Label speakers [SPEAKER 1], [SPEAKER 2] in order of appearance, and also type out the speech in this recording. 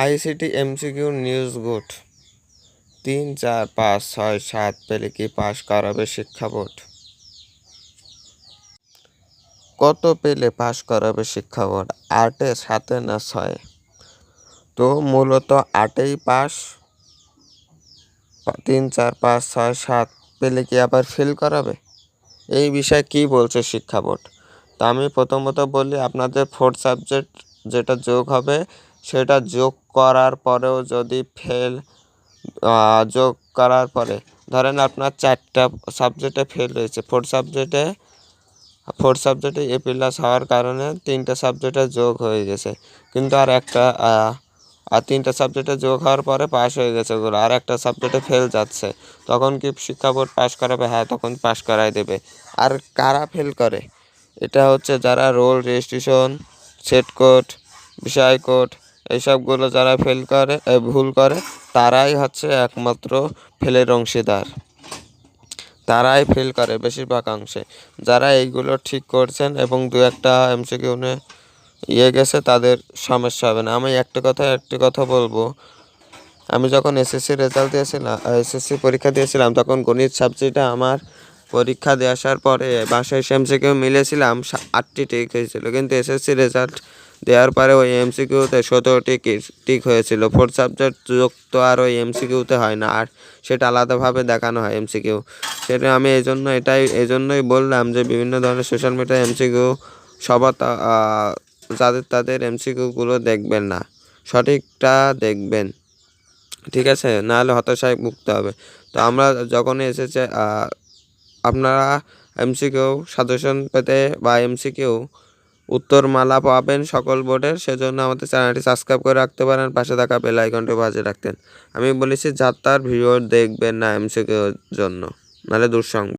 [SPEAKER 1] ICT MCQ news good 3, 4, 5, 6, 7 পেলে কি পাশ করাবে শিক্ষা বোর্ড? কত পেলে পাশ করাবে শিক্ষা বোর্ড? 8, 7 না 6? তো মূলত 8এই পাস। 3, 4, 5, 6, 7 পেলে কি আবার ফেল করাবে? এই বিষয়ে কি বলছে শিক্ষা বোর্ড? তো আমি প্রথমত বলি, আপনাদের 4th সাবজেক্ট যেটা যোগ হবে সেটা যোগ করার পরেও যদি যোগ করার পরে ধরেন আপনার 4টা সাবজেক্টে ফেল হয়েছে, 4th সাবজেক্টে A+ হওয়ার কারণে 3টা সাবজেক্টে যোগ হয়ে গেছে, কিন্তু আর 3টা সাবজেক্টে যোগ হওয়ার পরে পাস হয়ে গেছে ওগুলো, আর একটা সাবজেক্টে ফেল যাচ্ছে, তখন কি শিক্ষা বোর্ড পাস করাবে? হ্যাঁ, তখন পাস করাই দেবে। আর কারা ফেল করে? এটা হচ্ছে যারা রোল রেজিস্ট্রেশন, সেট কোড, বিষয় কোড এইসবগুলো যারা ভুল করে তারাই হচ্ছে একমাত্র ফেলের অংশীদার, তারাই ফেল করে বেশিরভাগ অংশে। যারা এইগুলো ঠিক করছেন এবং 2-একটা এমসিকিউ গেছে তাদের সমস্যা হবে না। আমি একটি কথা বলবো, আমি যখন এসএসসি পরীক্ষা দিয়েছিলাম তখন গণিত সাবজেক্টে আমার পরীক্ষা দিয়ে আসার পরে বাসায় এমসিকিউ মিলেছিলাম 8টি ঠিক হয়েছিল, কিন্তু এসএসসি রেজাল্ট দেওয়ার পরে ওই এমসিকিউতে 17টি ঠিক হয়েছিল। 4th সাবজেক্ট যোগ তো আর ওই এমসিকিউতে হয় না, আর সেটা আলাদাভাবে দেখানো হয় এমসিকিউ। সেটা আমি এই জন্যই বললাম যে বিভিন্ন ধরনের সোশ্যাল মিডিয়া এমসিকিউ সবার তাদের এমসিকিউগুলো দেখবেন না, সঠিকটা দেখবেন, ঠিক আছে? নাহলে হতাশায় ভুগতে হবে। তো আমরা যখনই এসেছে আপনারা এমসিকিউ সাজেশন পেতে বা এমসিকিউ উত্তরমালা পাবেন সকল বোর্ডের, সেজন্য আমাদের চ্যানেলটি সাবস্ক্রাইব করে রাখতে পারেন, পাশে থাকা বেল আইকনটি বাজিয়ে রাখতেন। আমি বলেছি যার তার ভিডিও দেখবেন না এমসিকিউর জন্য, নাহলে দুঃসংবাদ।